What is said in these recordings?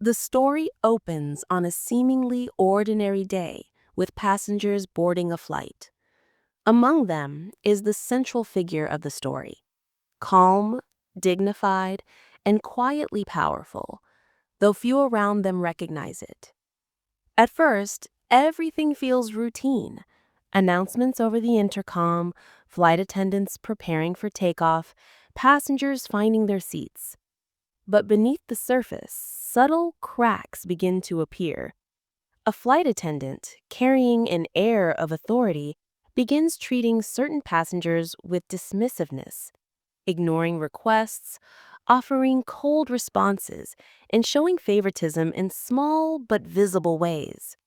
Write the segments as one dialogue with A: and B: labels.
A: The story opens on a seemingly ordinary day with passengers boarding a flight. Among them is the central figure of the story, calm, dignified, and quietly powerful, though few around them recognize it. At first, everything feels routine. Announcements over the intercom, flight attendants preparing for takeoff, passengers finding their seats. But beneath the surface, subtle cracks begin to appear. A flight attendant, carrying an air of authority, begins treating certain passengers with dismissiveness, ignoring requests, offering cold responses, and showing favoritism in small but visible ways.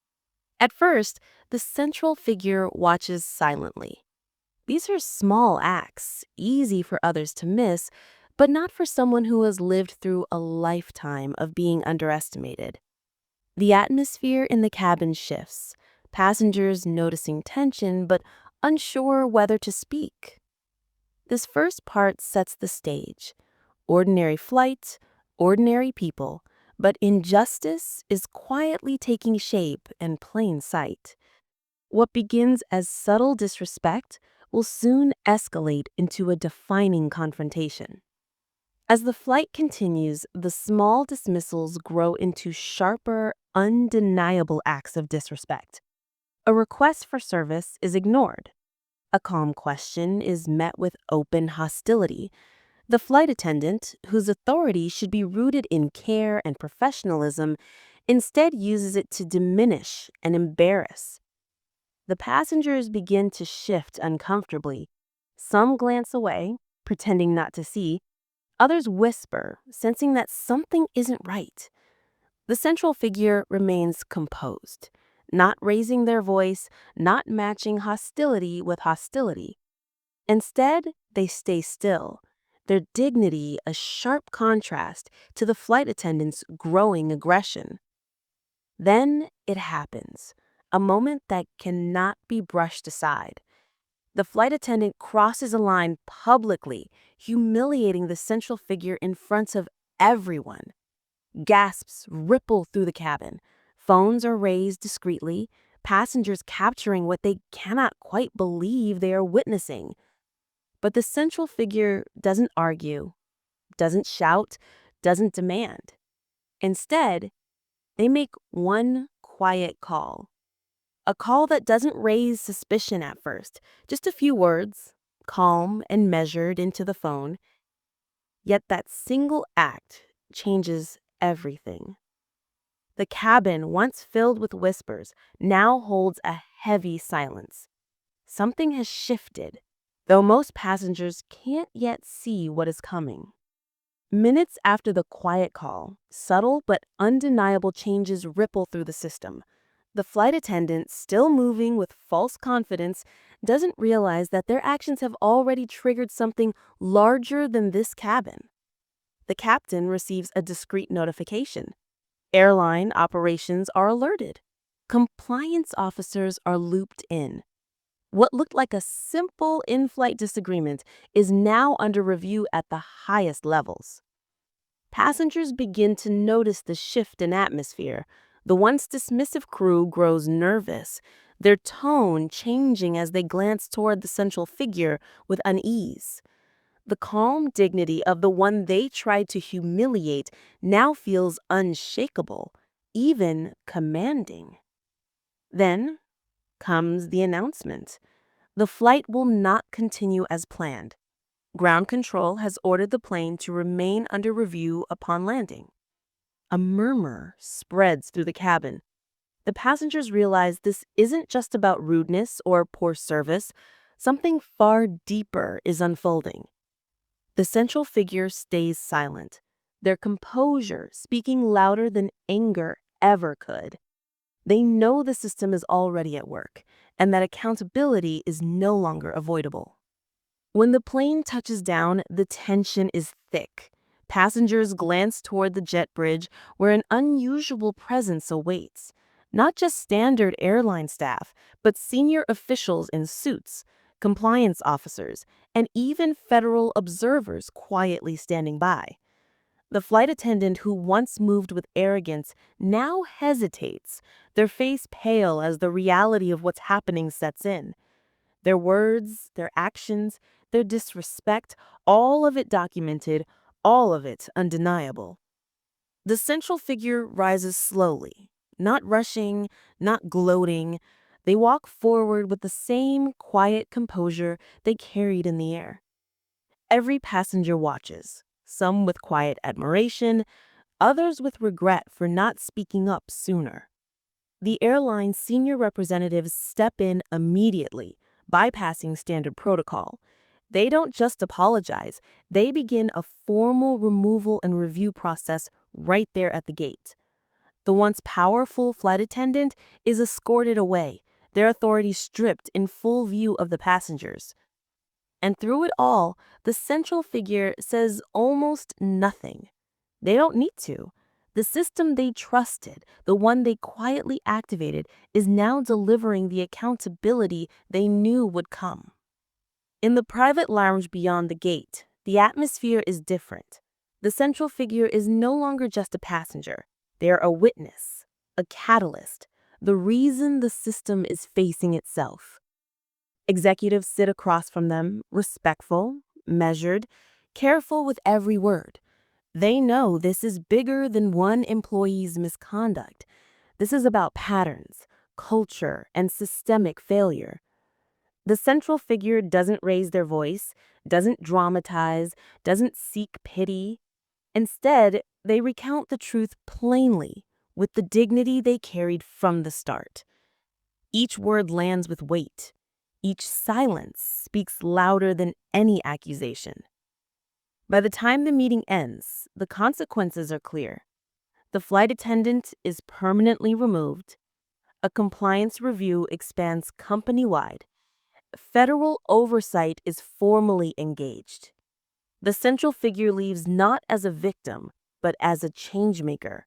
A: At first, the central figure watches silently. These are small acts, easy for others to miss, but not for someone who has lived through a lifetime of being underestimated. The atmosphere in the cabin shifts, passengers noticing tension but unsure whether to speak. This first part sets the stage. Ordinary flight, ordinary people, but injustice is quietly taking shape in plain sight. What begins as subtle disrespect will soon escalate into a defining confrontation. As the flight continues, the small dismissals grow into sharper, undeniable acts of disrespect. A request for service is ignored. A calm question is met with open hostility. The flight attendant, whose authority should be rooted in care and professionalism, instead uses it to diminish and embarrass. The passengers begin to shift uncomfortably. Some glance away, pretending not to see. Others whisper, sensing that something isn't right. The central figure remains composed, not raising their voice, not matching hostility with hostility. Instead, they stay still, their dignity a sharp contrast to the flight attendant's growing aggression. Then it happens, a moment that cannot be brushed aside. The flight attendant crosses a line publicly, humiliating the central figure in front of everyone. Gasps ripple through the cabin. Phones are raised discreetly, passengers capturing what they cannot quite believe they are witnessing. But the central figure doesn't argue, doesn't shout, doesn't demand. Instead, they make one quiet call. A call that doesn't raise suspicion at first, just a few words, calm and measured into the phone. Yet that single act changes everything. The cabin, once filled with whispers, now holds a heavy silence. Something has shifted, though most passengers can't yet see what is coming. Minutes after the quiet call, subtle but undeniable changes ripple through the system. The flight attendant, still moving with false confidence, doesn't realize that their actions have already triggered something larger than this cabin. The captain receives a discreet notification. Airline operations are alerted. Compliance officers are looped in. What looked like a simple in-flight disagreement is now under review at the highest levels. Passengers begin to notice the shift in atmosphere. The once dismissive crew grows nervous, their tone changing as they glance toward the central figure with unease. The calm dignity of the one they tried to humiliate now feels unshakable, even commanding. Then comes the announcement. The flight will not continue as planned. Ground control has ordered the plane to remain under review upon landing. A murmur spreads through the cabin. The passengers realize this isn't just about rudeness or poor service. Something far deeper is unfolding. The central figure stays silent, their composure speaking louder than anger ever could. They know the system is already at work, and that accountability is no longer avoidable. When the plane touches down, the tension is thick. Passengers glance toward the jet bridge where an unusual presence awaits. Not just standard airline staff, but senior officials in suits, compliance officers, and even federal observers quietly standing by. The flight attendant who once moved with arrogance now hesitates, their face pale as the reality of what's happening sets in. Their words, their actions, their disrespect, all of it documented, all of it undeniable. The central figure rises slowly, not rushing, not gloating. They walk forward with the same quiet composure they carried in the air. Every passenger watches, some with quiet admiration, others with regret for not speaking up sooner. The airline's senior representatives step in immediately, bypassing standard protocol. They don't just apologize, they begin a formal removal and review process right there at the gate. The once powerful flight attendant is escorted away, their authority stripped in full view of the passengers. And through it all, the central figure says almost nothing. They don't need to. The system they trusted, the one they quietly activated, is now delivering the accountability they knew would come. In the private lounge beyond the gate, the atmosphere is different. The central figure is no longer just a passenger. They are a witness, a catalyst, the reason the system is facing itself. Executives sit across from them, respectful, measured, careful with every word. They know this is bigger than one employee's misconduct. This is about patterns, culture, and systemic failure. The central figure doesn't raise their voice, doesn't dramatize, doesn't seek pity. Instead, they recount the truth plainly, with the dignity they carried from the start. Each word lands with weight. Each silence speaks louder than any accusation. By the time the meeting ends, the consequences are clear. The flight attendant is permanently removed. A compliance review expands company-wide. Federal oversight is formally engaged. The central figure leaves not as a victim, but as a changemaker.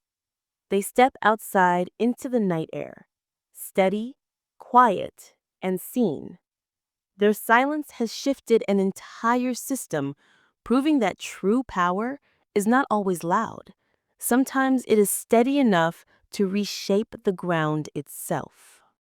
A: They step outside into the night air, steady, quiet, and seen. Their silence has shifted an entire system, proving that true power is not always loud. Sometimes it is steady enough to reshape the ground itself.